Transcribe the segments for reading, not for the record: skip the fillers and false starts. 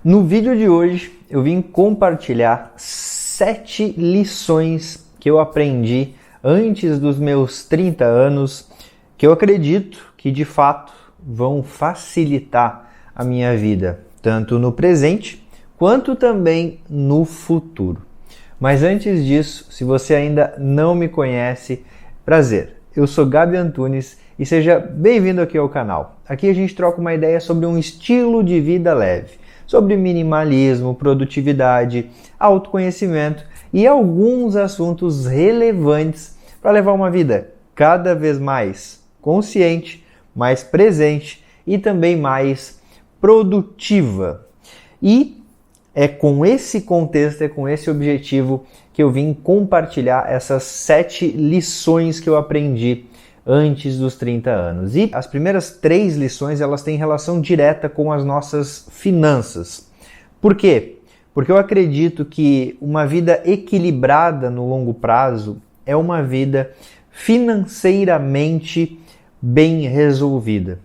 No vídeo de hoje eu vim compartilhar 7 lições que eu aprendi antes dos meus 30 anos, que eu acredito que de fato vão facilitar a minha vida, tanto no presente quanto também no futuro. Mas antes disso, se você ainda não me conhece, prazer, eu sou Gabi Antunes e seja bem-vindo aqui ao canal. Aqui a gente troca uma ideia sobre um estilo de vida leve, sobre minimalismo, produtividade, autoconhecimento e alguns assuntos relevantes para levar uma vida cada vez mais consciente, mais presente e também mais produtiva. E é com esse contexto, é com esse objetivo que eu vim compartilhar essas 7 lições que eu aprendi antes dos 30 anos. E as primeiras 3 lições, elas têm relação direta com as nossas finanças. Por quê? Porque eu acredito que uma vida equilibrada no longo prazo é uma vida financeiramente bem resolvida.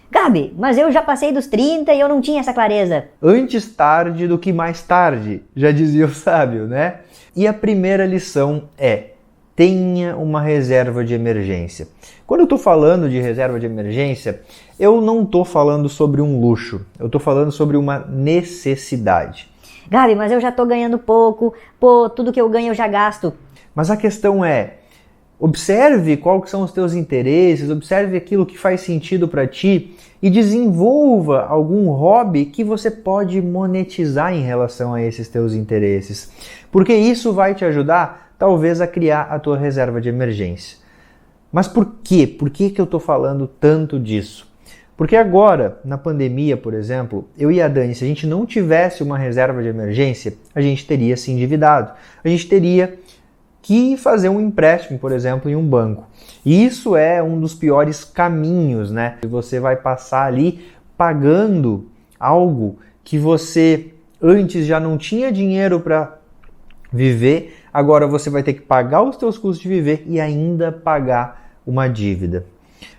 Gabi, mas eu já passei dos 30 e eu não tinha essa clareza. Antes tarde do que mais tarde, já dizia o sábio, né? E a primeira lição é: tenha uma reserva de emergência. Quando eu estou falando de reserva de emergência, eu não estou falando sobre um luxo, eu estou falando sobre uma necessidade. Gabi, mas eu já estou ganhando pouco, tudo que eu ganho eu já gasto. Mas a questão é, observe quais são os teus interesses, observe aquilo que faz sentido para ti e desenvolva algum hobby que você pode monetizar em relação a esses teus interesses. Porque isso vai te ajudar, talvez, a criar a tua reserva de emergência. Mas por quê? Por que eu estou falando tanto disso? Porque agora, na pandemia, por exemplo, eu e a Dani, se a gente não tivesse uma reserva de emergência, a gente teria se endividado. A gente teria que fazer um empréstimo, por exemplo, em um banco. E isso é um dos piores caminhos, né? Você vai passar ali pagando algo que você antes já não tinha dinheiro para viver, agora você vai ter que pagar os teus custos de viver e ainda pagar uma dívida.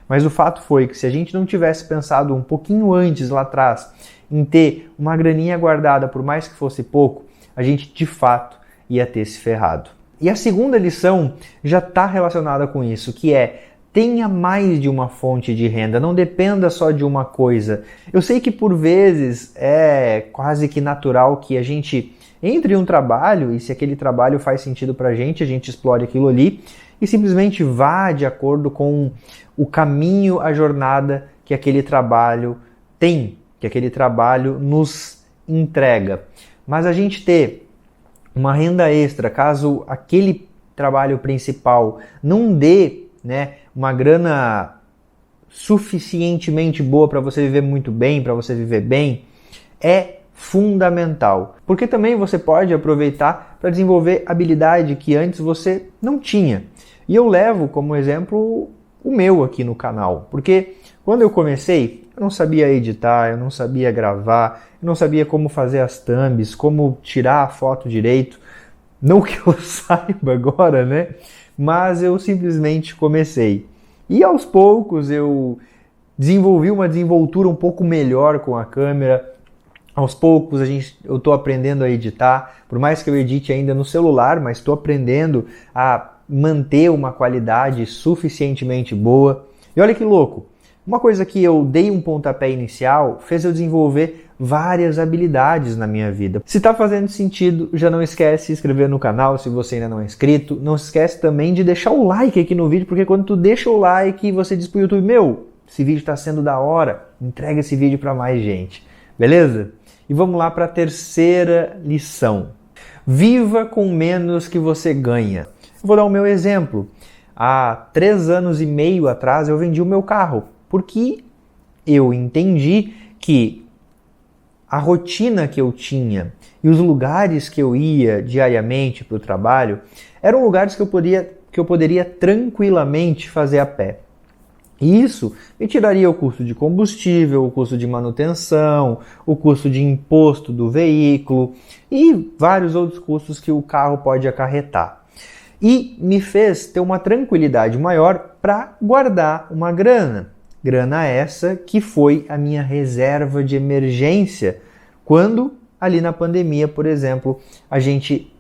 Mas o fato foi que se a gente não tivesse pensado um pouquinho antes, lá atrás, em ter uma graninha guardada, por mais que fosse pouco, a gente de fato ia ter se ferrado. E a segunda lição já está relacionada com isso, que é: tenha mais de uma fonte de renda, não dependa só de uma coisa. Eu sei que por vezes é quase que natural que a gente entre em um trabalho e se aquele trabalho faz sentido para a gente explore aquilo ali e simplesmente vá de acordo com o caminho, a jornada que aquele trabalho tem, que aquele trabalho nos entrega. Mas a gente ter uma renda extra, caso aquele trabalho principal não dê, uma grana suficientemente boa para você viver muito bem, para você viver bem, é fundamental. Porque também você pode aproveitar para desenvolver habilidade que antes você não tinha. E eu levo como exemplo o meu aqui no canal. Porque quando eu comecei, eu não sabia editar, eu não sabia gravar, eu não sabia como fazer as thumbs, como tirar a foto direito. Não que eu saiba agora, né? Mas eu simplesmente comecei. E aos poucos eu desenvolvi uma desenvoltura um pouco melhor com a câmera. Aos poucos eu estou aprendendo a editar, por mais que eu edite ainda no celular, mas estou aprendendo a manter uma qualidade suficientemente boa. E olha que louco, uma coisa que eu dei um pontapé inicial fez eu desenvolver várias habilidades na minha vida. Se está fazendo sentido, já não esquece de se inscrever no canal se você ainda não é inscrito. Não se esquece também de deixar o like aqui no vídeo, porque quando tu deixa o like, você diz pro YouTube: meu, esse vídeo está sendo da hora, entrega esse vídeo para mais gente. Beleza? E vamos lá para a terceira lição. Viva com menos que você ganha. Vou dar o meu exemplo. Há 3 anos e meio atrás eu vendi o meu carro, porque eu entendi que a rotina que eu tinha e os lugares que eu ia diariamente para o trabalho eram lugares que eu poderia tranquilamente fazer a pé. E isso me tiraria o custo de combustível, o custo de manutenção, o custo de imposto do veículo e vários outros custos que o carro pode acarretar. E me fez ter uma tranquilidade maior para guardar uma grana. Grana essa que foi a minha reserva de emergência quando ali na pandemia, por exemplo, a gente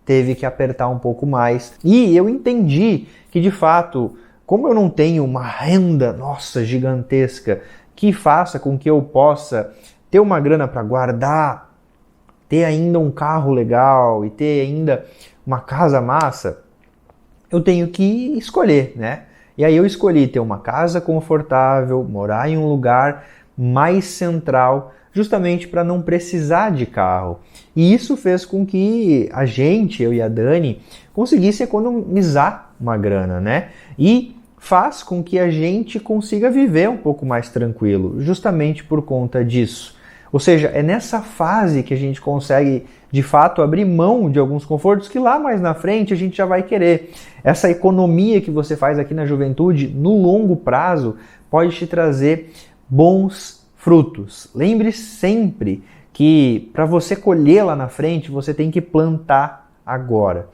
teve que apertar um pouco mais. E eu entendi que, de fato, como eu não tenho uma renda, nossa, gigantesca, que faça com que eu possa ter uma grana para guardar, ter ainda um carro legal e ter ainda uma casa massa, eu tenho que escolher, né? E aí eu escolhi ter uma casa confortável, morar em um lugar mais central, justamente para não precisar de carro. E isso fez com que a gente, eu e a Dani, conseguisse economizar uma grana, né? E faz com que a gente consiga viver um pouco mais tranquilo, justamente por conta disso. Ou seja, é nessa fase que a gente consegue, de fato, abrir mão de alguns confortos que lá mais na frente a gente já vai querer. Essa economia que você faz aqui na juventude, no longo prazo, pode te trazer bons frutos. Lembre sempre que para você colher lá na frente, você tem que plantar agora.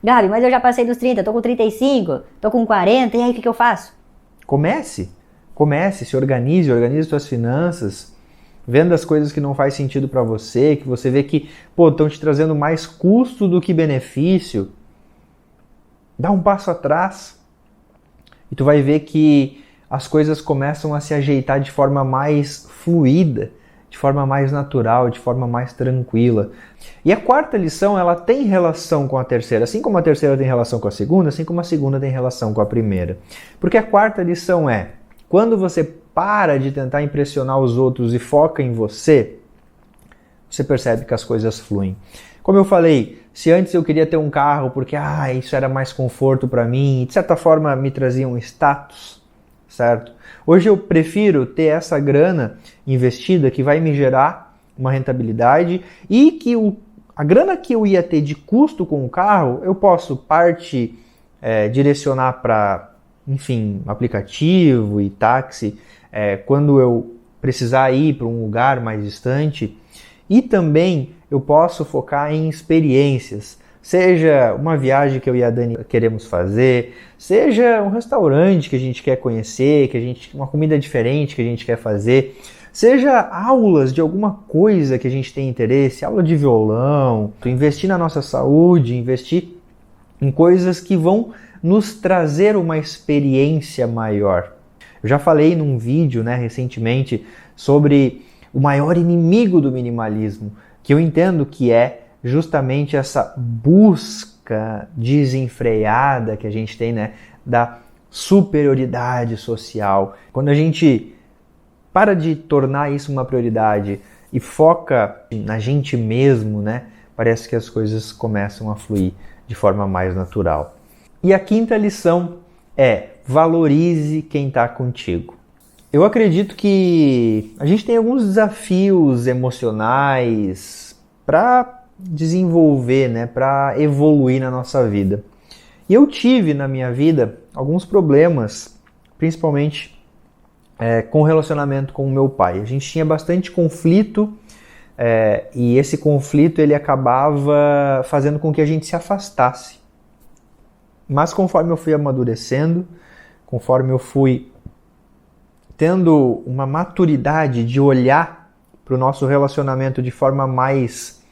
Gabi, mas eu já passei dos 30, tô com 35, tô com 40, e aí o que eu faço? Comece, se organize suas finanças, vendo as coisas que não faz sentido para você, que você vê que, estão te trazendo mais custo do que benefício. Dá um passo atrás e tu vai ver que as coisas começam a se ajeitar de forma mais fluida, de forma mais natural, de forma mais tranquila. E a quarta lição, ela tem relação com a terceira, assim como a terceira tem relação com a segunda, assim como a segunda tem relação com a primeira. Porque a quarta lição é, quando você para de tentar impressionar os outros e foca em você, você percebe que as coisas fluem. Como eu falei, se antes eu queria ter um carro porque isso era mais conforto para mim, de certa forma me trazia um status, certo? Hoje eu prefiro ter essa grana investida que vai me gerar uma rentabilidade e que a grana que eu ia ter de custo com o carro, eu posso parte direcionar para, aplicativo e táxi, quando eu precisar ir para um lugar mais distante. E também eu posso focar em experiências, seja uma viagem que eu e a Dani queremos fazer, seja um restaurante que a gente quer conhecer, uma comida diferente que a gente quer fazer, seja aulas de alguma coisa que a gente tem interesse, aula de violão, investir na nossa saúde, investir em coisas que vão nos trazer uma experiência maior. Eu já falei num vídeo, recentemente, sobre o maior inimigo do minimalismo, que eu entendo que é justamente essa busca desenfreada que a gente tem, da superioridade social. Quando a gente para de tornar isso uma prioridade e foca na gente mesmo, parece que as coisas começam a fluir de forma mais natural. E a quinta lição é: valorize quem está contigo. Eu acredito que a gente tem alguns desafios emocionais para desenvolver, para evoluir na nossa vida. E eu tive na minha vida alguns problemas, principalmente com o relacionamento com o meu pai. A gente tinha bastante conflito e esse conflito ele acabava fazendo com que a gente se afastasse. Mas conforme eu fui amadurecendo, conforme eu fui tendo uma maturidade de olhar para o nosso relacionamento de forma mais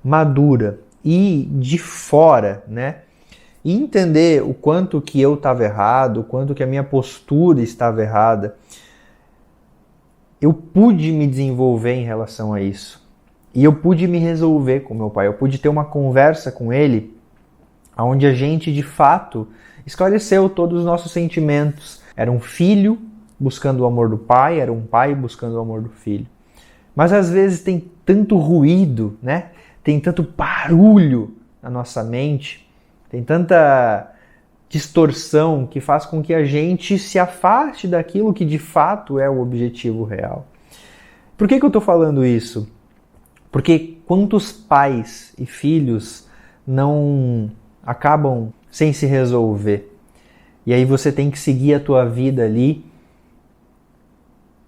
madura e de fora, e entender o quanto que eu estava errado, o quanto que a minha postura estava errada, eu pude me desenvolver em relação a isso. E eu pude me resolver com meu pai, eu pude ter uma conversa com ele, onde a gente, de fato, esclareceu todos os nossos sentimentos. Era um filho buscando o amor do pai, era um pai buscando o amor do filho. Mas às vezes tem tanto ruído, tem tanto barulho na nossa mente, tem tanta distorção que faz com que a gente se afaste daquilo que de fato é o objetivo real. Por que eu estou falando isso? Porque quantos pais e filhos não acabam sem se resolver? E aí você tem que seguir a tua vida ali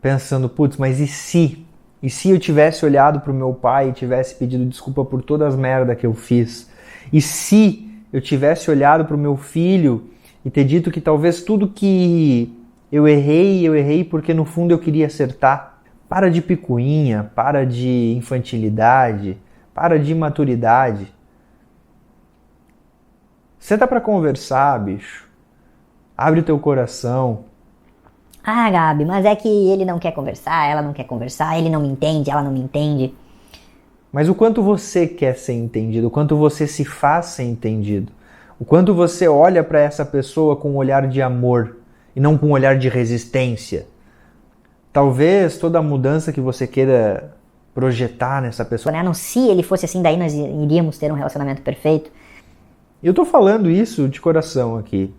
pensando, mas e se? E se eu tivesse olhado para o meu pai e tivesse pedido desculpa por todas as merdas que eu fiz? E se eu tivesse olhado para o meu filho e ter dito que talvez tudo que eu errei porque no fundo eu queria acertar? Para de picuinha, para de infantilidade, para de imaturidade. Senta pra conversar, bicho. Abre o teu coração. Ah, Gabi, mas é que ele não quer conversar, ela não quer conversar, ele não me entende, ela não me entende. Mas o quanto você quer ser entendido, o quanto você se faz ser entendido, o quanto você olha para essa pessoa com um olhar de amor e não com um olhar de resistência. Talvez toda a mudança que você queira projetar nessa pessoa... Não, se ele fosse assim, daí nós iríamos ter um relacionamento perfeito. Eu tô falando isso de coração aqui.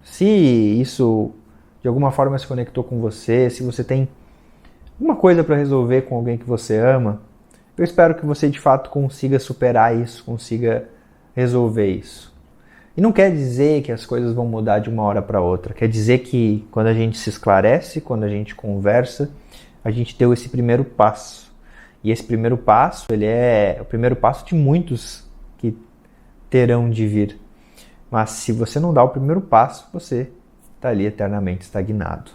Se isso de alguma forma se conectou com você, se você tem alguma coisa para resolver com alguém que você ama, eu espero que você de fato consiga superar isso, consiga resolver isso. E não quer dizer que as coisas vão mudar de uma hora para outra. Quer dizer que quando a gente se esclarece, quando a gente conversa, a gente deu esse primeiro passo. E esse primeiro passo, ele é o primeiro passo de muitos que terão de vir. Mas se você não dá o primeiro passo, você está ali eternamente estagnado.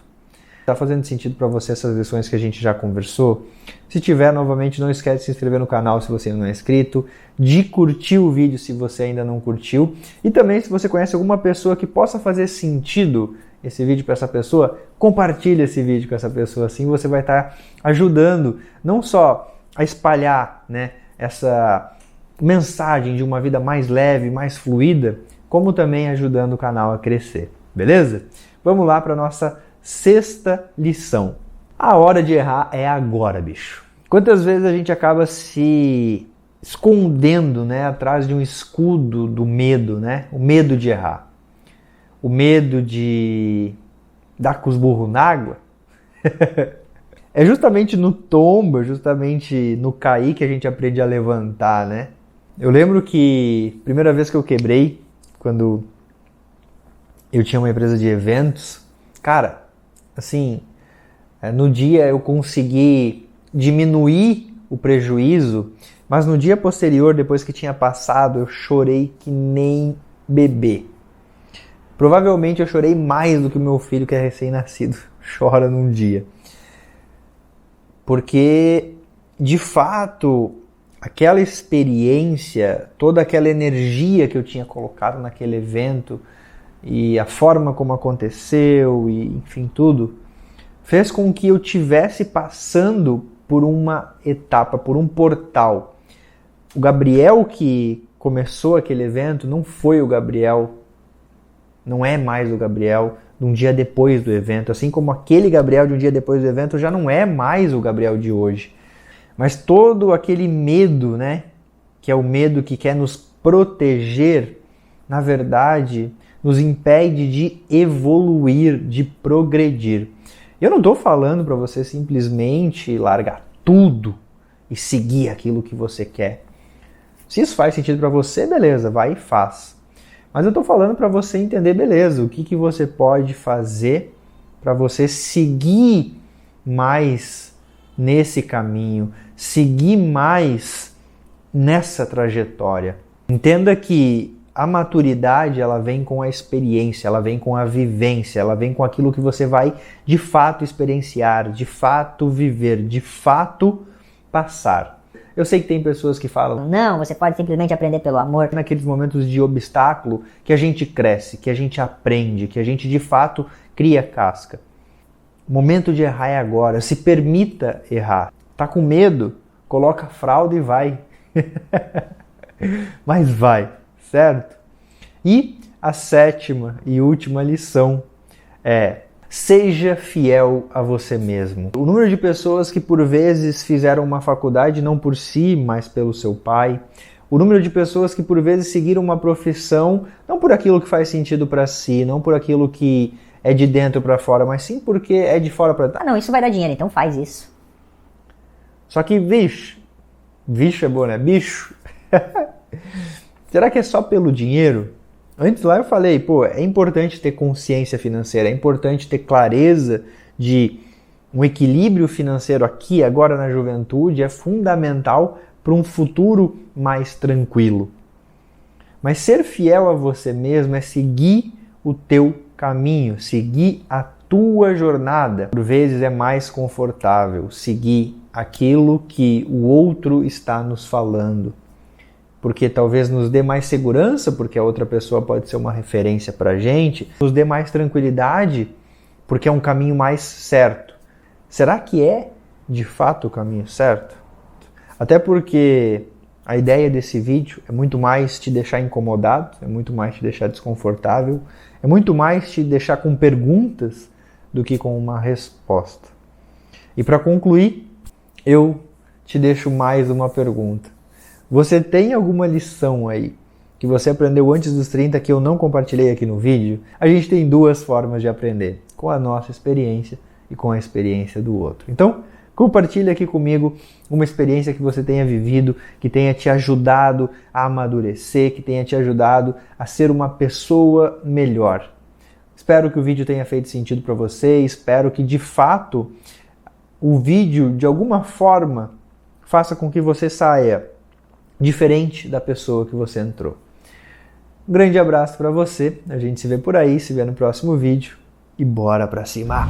Está fazendo sentido para você essas lições que a gente já conversou? Se tiver, novamente, não esquece de se inscrever no canal se você ainda não é inscrito, de curtir o vídeo se você ainda não curtiu, e também se você conhece alguma pessoa que possa fazer sentido esse vídeo para essa pessoa, compartilhe esse vídeo com essa pessoa, assim você vai estar ajudando não só a espalhar, né, essa mensagem de uma vida mais leve, mais fluida, como também ajudando o canal a crescer, beleza? Vamos lá para a nossa sexta lição. A hora de errar é agora, bicho. Quantas vezes a gente acaba se escondendo, né, atrás de um escudo do medo, né? O medo de errar. O medo de dar com os burros na água. É justamente no tombo, é justamente no cair que a gente aprende a levantar, né? Eu lembro que a primeira vez que eu quebrei, quando eu tinha uma empresa de eventos, cara, assim, no dia eu consegui diminuir o prejuízo, mas no dia posterior, depois que tinha passado, eu chorei que nem bebê. Provavelmente eu chorei mais do que o meu filho, que é recém-nascido, chora num dia. Porque, de fato, aquela experiência, toda aquela energia que eu tinha colocado naquele evento, e a forma como aconteceu, e enfim, tudo, fez com que eu tivesse passando por uma etapa, por um portal. O Gabriel que começou aquele evento não foi o Gabriel, não é mais o Gabriel de um dia depois do evento, assim como aquele Gabriel de um dia depois do evento já não é mais o Gabriel de hoje. Mas todo aquele medo, né, que é o medo que quer nos proteger, na verdade, nos impede de evoluir, de progredir. Eu não estou falando para você simplesmente largar tudo e seguir aquilo que você quer. Se isso faz sentido para você, beleza, vai e faz. Mas eu estou falando para você entender, beleza, o que você pode fazer para você seguir mais nesse caminho, seguir mais nessa trajetória. Entenda que a maturidade, ela vem com a experiência, ela vem com a vivência, ela vem com aquilo que você vai de fato experienciar, de fato viver, de fato passar. Eu sei que tem pessoas que falam, não, você pode simplesmente aprender pelo amor. Naqueles momentos de obstáculo que a gente cresce, que a gente aprende, que a gente de fato cria casca. O momento de errar é agora, se permita errar. Tá com medo? Coloca a fralda e vai. Mas vai. Certo? E a sétima e última lição é: seja fiel a você mesmo. O número de pessoas que por vezes fizeram uma faculdade não por si, mas pelo seu pai. O número de pessoas que por vezes seguiram uma profissão não por aquilo que faz sentido para si, não por aquilo que é de dentro para fora, mas sim porque é de fora para dentro. Ah, não, isso vai dar dinheiro, então faz isso. Só que, bicho é bom, né? Bicho. Será que é só pelo dinheiro? Antes lá eu falei, pô, é importante ter consciência financeira, é importante ter clareza de um equilíbrio financeiro aqui, agora na juventude, é fundamental para um futuro mais tranquilo. Mas ser fiel a você mesmo é seguir o teu caminho, seguir a tua jornada, por vezes é mais confortável seguir aquilo que o outro está nos falando, porque talvez nos dê mais segurança, porque a outra pessoa pode ser uma referência para a gente, nos dê mais tranquilidade, porque é um caminho mais certo. Será que é, de fato, o caminho certo? Até porque a ideia desse vídeo é muito mais te deixar incomodado, é muito mais te deixar desconfortável, é muito mais te deixar com perguntas do que com uma resposta. E para concluir, eu te deixo mais uma pergunta. Você tem alguma lição aí que você aprendeu antes dos 30 que eu não compartilhei aqui no vídeo? A gente tem duas formas de aprender, com a nossa experiência e com a experiência do outro. Então, compartilha aqui comigo uma experiência que você tenha vivido, que tenha te ajudado a amadurecer, que tenha te ajudado a ser uma pessoa melhor. Espero que o vídeo tenha feito sentido para você, espero que de fato o vídeo de alguma forma faça com que você saia diferente da pessoa que você entrou. Um grande abraço para você, a gente se vê por aí, se vê no próximo vídeo e bora pra cima!